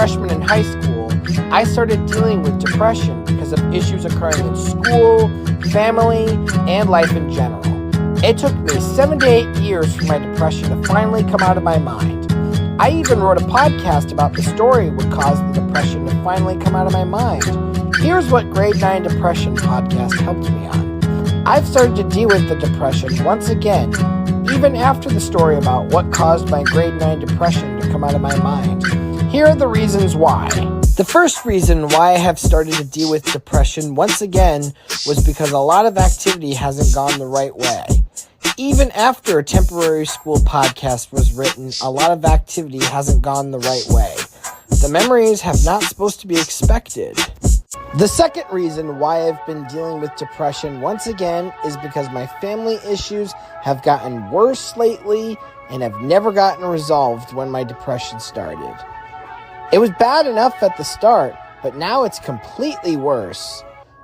freshman in high school, I started dealing with depression because of issues occurring in school, family, and life in general. It took me 7 to 8 years for my depression to finally come out of my mind. I even wrote a podcast about the story what caused the depression to finally come out of my mind. Here's what Grade 9 Depression podcast helped me on. I've started to deal with the depression once again, even after the story about what caused my Grade 9 depression to come out of my mind. Here are the reasons why. The first reason why I have started to deal with depression once again was because a lot of activity hasn't gone the right way. Even after a temporary school podcast was written, a lot of activity hasn't gone the right way. The memories have not supposed to be expected. The second reason why I've been dealing with depression once again is because my family issues have gotten worse lately and have never gotten resolved when my depression started. It was bad enough at the start, but now it's completely worse.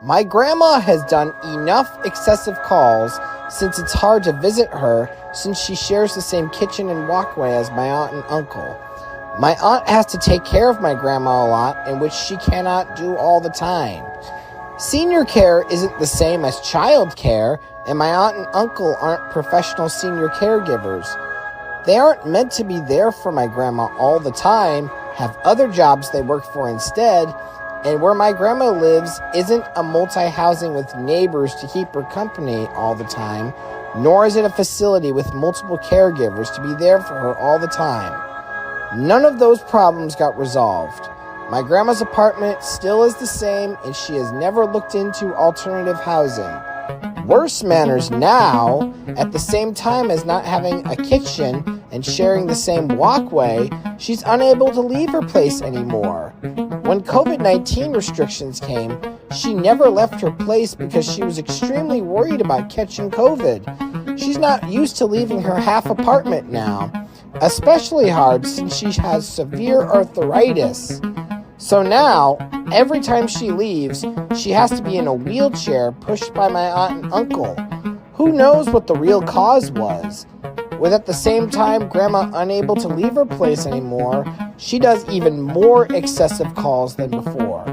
My grandma has done enough excessive calls since it's hard to visit her since she shares the same kitchen and walkway as my aunt and uncle. My aunt has to take care of my grandma a lot, in which she cannot do all the time. Senior care isn't the same as child care, and my aunt and uncle aren't professional senior caregivers. They aren't meant to be there for my grandma all the time, have other jobs they work for instead, and where my grandma lives isn't a multi-housing with neighbors to keep her company all the time, nor is it a facility with multiple caregivers to be there for her all the time. None of those problems got resolved. My grandma's apartment still is the same, and she has never looked into alternative housing. Worse matters now, at the same time as not having a kitchen and sharing the same walkway, she's unable to leave her place anymore. When COVID-19 restrictions came, she never left her place because she was extremely worried about catching COVID. She's not used to leaving her half apartment now, especially hard since she has severe arthritis. So now, every time she leaves, she has to be in a wheelchair pushed by my aunt and uncle. Who knows what the real cause was? With at the same time Grandma unable to leave her place anymore, she does even more excessive calls than before.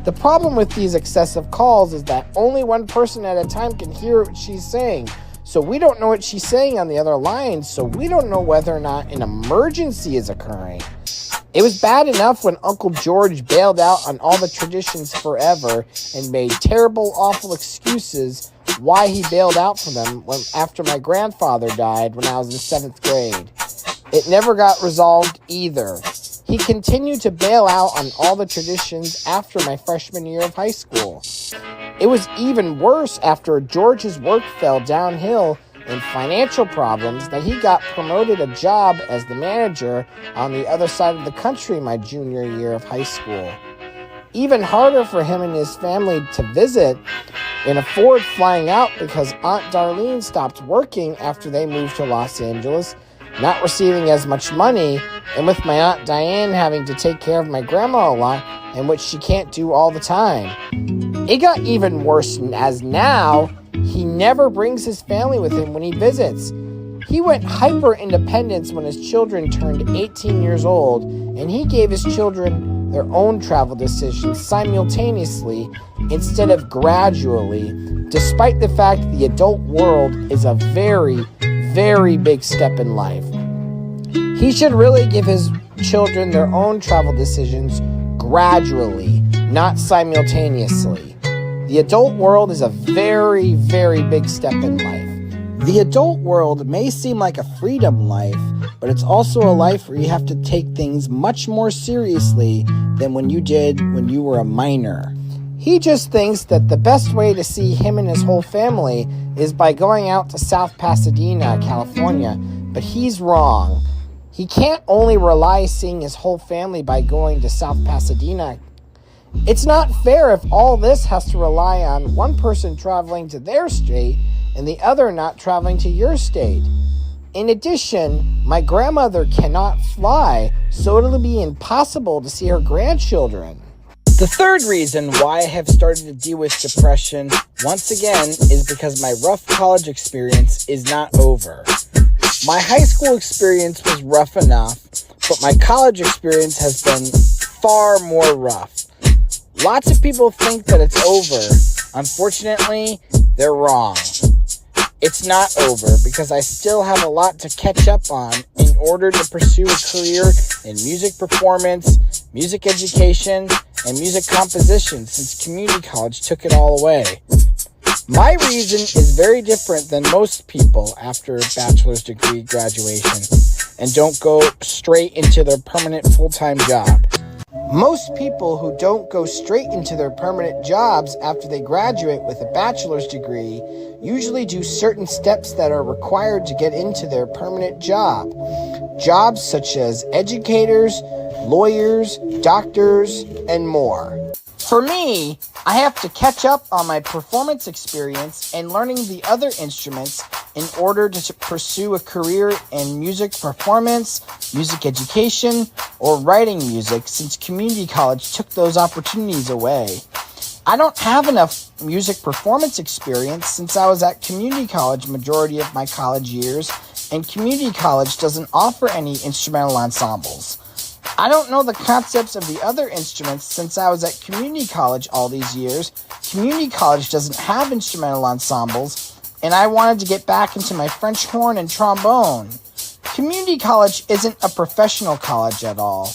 The problem with these excessive calls is that only one person at a time can hear what she's saying. So we don't know what she's saying on the other line, so we don't know whether or not an emergency is occurring. It was bad enough when Uncle George bailed out on all the traditions forever and made terrible, awful excuses why he bailed out from them after my grandfather died when I was in 7th grade. It never got resolved either. He continued to bail out on all the traditions after my freshman year of high school. It was even worse after George's work fell downhill and financial problems that he got promoted a job as the manager on the other side of the country my junior year of high school. Even harder for him and his family to visit and afford flying out because Aunt Darlene stopped working after they moved to Los Angeles, not receiving as much money, and with my Aunt Diane having to take care of my grandma a lot, and which she can't do all the time. It got even worse as now he never brings his family with him when he visits. He went hyper-independence when his children turned 18 years old, and he gave his children their own travel decisions simultaneously instead of gradually, despite the fact the adult world is a very, very big step in life. He should really give his children their own travel decisions gradually, not simultaneously. The adult world is a very, very big step in life. The adult world may seem like a freedom life, but it's also a life where you have to take things much more seriously than when you did when you were a minor. He just thinks that the best way to see him and his whole family is by going out to South Pasadena, California, but he's wrong. He can't only rely seeing his whole family by going to South Pasadena. It's not fair if all this has to rely on one person traveling to their state and the other not traveling to your state. In addition, my grandmother cannot fly, so it'll be impossible to see her grandchildren. The third reason why I have started to deal with depression once again is because my rough college experience is not over. My high school experience was rough enough, but my college experience has been far more rough. Lots of people think that it's over. Unfortunately, they're wrong. It's not over because I still have a lot to catch up on in order to pursue a career in music performance, music education, and music composition since community college took it all away. My reason is very different than most people after a bachelor's degree graduation and don't go straight into their permanent full-time job. Most people who don't go straight into their permanent jobs after they graduate with a bachelor's degree usually do certain steps that are required to get into their permanent job. Jobs such as educators, lawyers, doctors, and more. For me, I have to catch up on my performance experience and learning the other instruments in order to pursue a career in music performance, music education, or writing music since community college took those opportunities away. I don't have enough music performance experience since I was at community college majority of my college years, and community college doesn't offer any instrumental ensembles. I don't know the concepts of the other instruments since I was at community college all these years. Community college doesn't have instrumental ensembles, and I wanted to get back into my French horn and trombone. Community college isn't a professional college at all.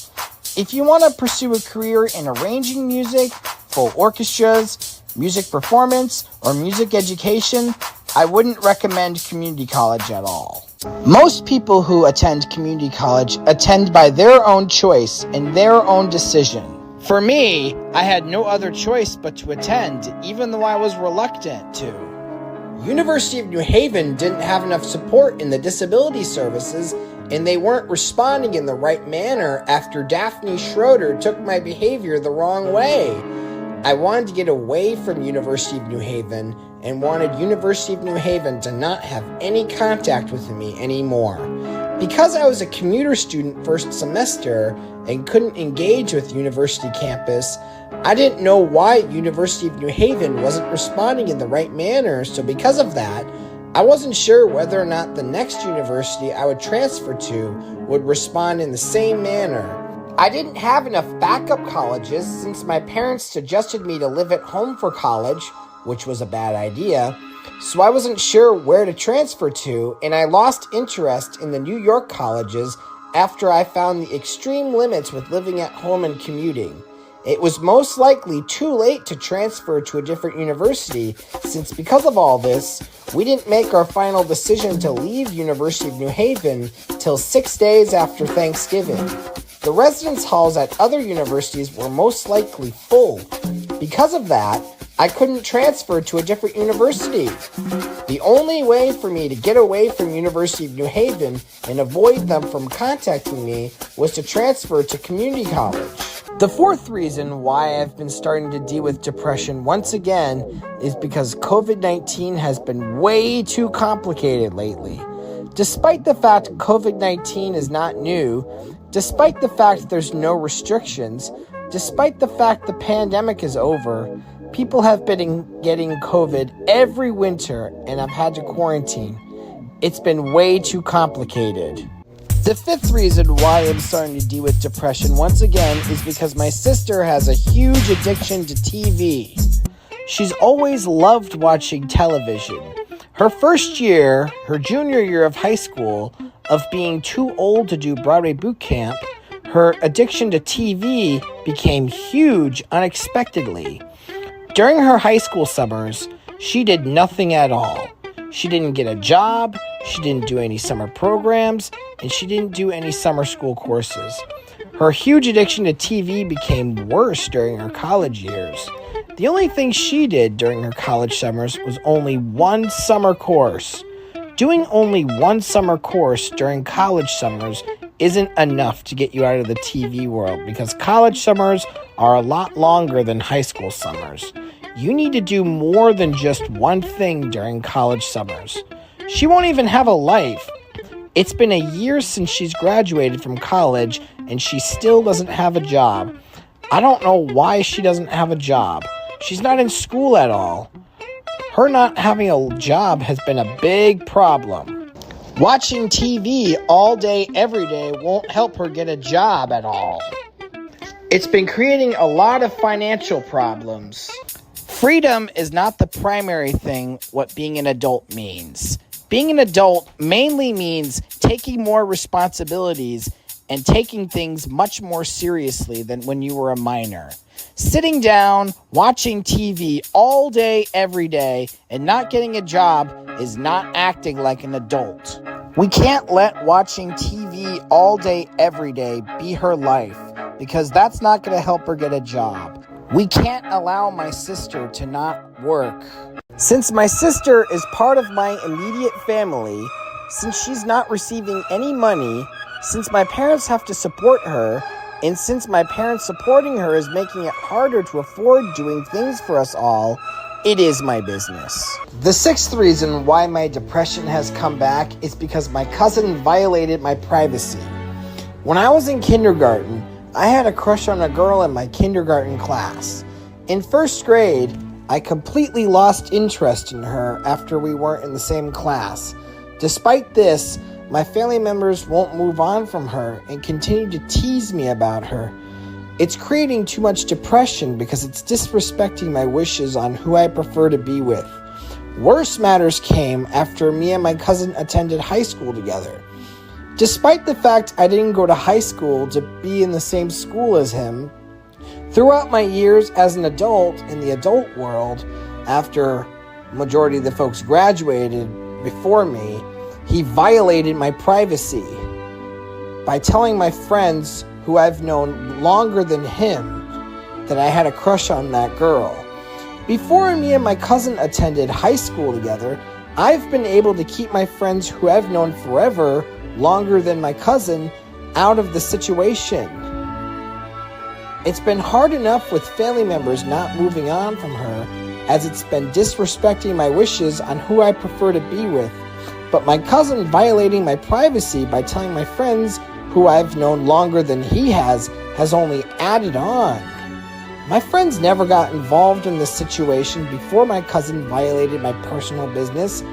If you want to pursue a career in arranging music, full orchestras, music performance, or music education, I wouldn't recommend community college at all. Most people who attend community college attend by their own choice and their own decision. For me, I had no other choice but to attend, even though I was reluctant to. University of New Haven didn't have enough support in the disability services, and they weren't responding in the right manner after Daphne Schroeder took my behavior the wrong way. I wanted to get away from University of New Haven and wanted University of New Haven to not have any contact with me anymore. Because I was a commuter student first semester and couldn't engage with university campus, I didn't know why University of New Haven wasn't responding in the right manner, so because of that, I wasn't sure whether or not the next university I would transfer to would respond in the same manner. I didn't have enough backup colleges since my parents suggested me to live at home for college, which was a bad idea, so I wasn't sure where to transfer to, and I lost interest in the New York colleges after I found the extreme limits with living at home and commuting. It was most likely too late to transfer to a different university, since because of all this, we didn't make our final decision to leave University of New Haven till 6 days after Thanksgiving. The residence halls at other universities were most likely full. Because of that, I couldn't transfer to a different university. The only way for me to get away from University of New Haven and avoid them from contacting me was to transfer to community college. The fourth reason why I've been starting to deal with depression once again is because COVID-19 has been way too complicated lately. Despite the fact COVID-19 is not new, despite the fact there's no restrictions, despite the fact the pandemic is over, people have been getting COVID every winter and I've had to quarantine. It's been way too complicated. The fifth reason why I'm starting to deal with depression once again is because my sister has a huge addiction to TV. She's always loved watching television. Her first year, her junior year of high school, of being too old to do Broadway boot camp, her addiction to TV became huge unexpectedly. During her high school summers, she did nothing at all. She didn't get a job, she didn't do any summer programs, and she didn't do any summer school courses. Her huge addiction to TV became worse during her college years. The only thing she did during her college summers was only one summer course. Doing only one summer course during college summers isn't enough to get you out of the TV world because college summers are a lot longer than high school summers. You need to do more than just one thing during college summers. She won't even have a life. It's been a year since she's graduated from college and she still doesn't have a job. I don't know why she doesn't have a job. She's not in school at all. Her not having a job has been a big problem. Watching TV all day, every day won't help her get a job at all. It's been creating a lot of financial problems. Freedom is not the primary thing what being an adult means. Being an adult mainly means taking more responsibilities and taking things much more seriously than when you were a minor. Sitting down, watching TV all day, every day, and not getting a job is not acting like an adult. We can't let watching TV all day, every day be her life, because that's not going to help her get a job. We can't allow my sister to not work. Since my sister is part of my immediate family, since she's not receiving any money, since my parents have to support her, and since my parents supporting her is making it harder to afford doing things for us all, it is my business. The sixth reason why my depression has come back is because my cousin violated my privacy. When I was in kindergarten, I had a crush on a girl in my kindergarten class. In first grade, I completely lost interest in her after we weren't in the same class. Despite this, my family members won't move on from her and continue to tease me about her. It's creating too much depression because it's disrespecting my wishes on who I prefer to be with. Worse matters came after me and my cousin attended high school together. Despite the fact I didn't go to high school to be in the same school as him, throughout my years as an adult in the adult world, after majority of the folks graduated before me, he violated my privacy by telling my friends who I've known longer than him that I had a crush on that girl. Before me and my cousin attended high school together, I've been able to keep my friends who I've known forever, longer than my cousin, out of the situation. It's been hard enough with family members not moving on from her, as it's been disrespecting my wishes on who I prefer to be with. But my cousin violating my privacy by telling my friends who I've known longer than he has only added on. My friends never got involved in this situation before my cousin violated my personal business.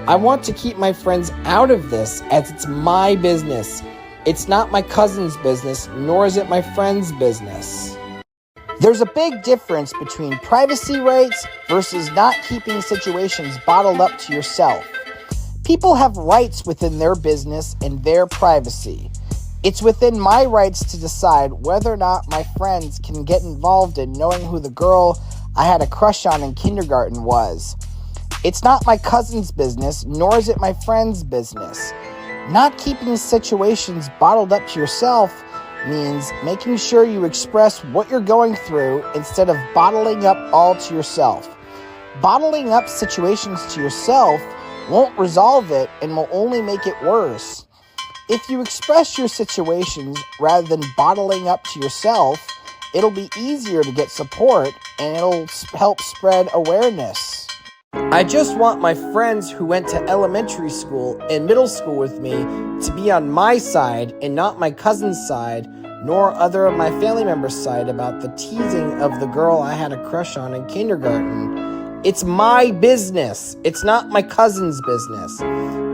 I want to keep my friends out of this as it's my business. It's not my cousin's business, nor is it my friend's business. There's a big difference between privacy rights versus not keeping situations bottled up to yourself. People have rights within their business and their privacy. It's within my rights to decide whether or not my friends can get involved in knowing who the girl I had a crush on in kindergarten was. It's not my cousin's business, nor is it my friend's business. Not keeping situations bottled up to yourself means making sure you express what you're going through instead of bottling up all to yourself. Bottling up situations to yourself won't resolve it and will only make it worse. If you express your situations rather than bottling up to yourself, it'll be easier to get support and it'll help spread awareness. I just want my friends who went to elementary school and middle school with me to be on my side and not my cousin's side, nor other of my family members' side about the teasing of the girl I had a crush on in kindergarten. It's my business. It's not my cousin's business.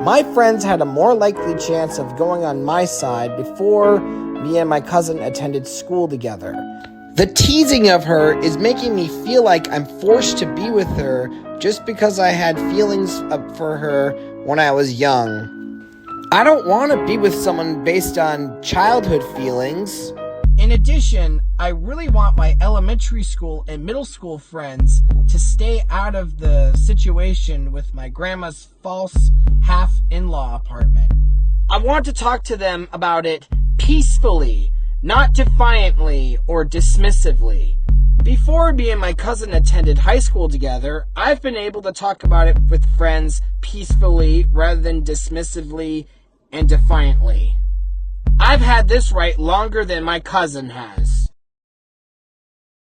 My friends had a more likely chance of going on my side before me and my cousin attended school together. The teasing of her is making me feel like I'm forced to be with her just because I had feelings for her when I was young. I don't want to be with someone based on childhood feelings. In addition, I really want my elementary school and middle school friends to stay out of the situation with my grandma's false half-in-law apartment. I want to talk to them about it peacefully, not defiantly or dismissively. Before me and my cousin attended high school together, I've been able to talk about it with friends peacefully rather than dismissively and defiantly. I've had this right longer than my cousin has.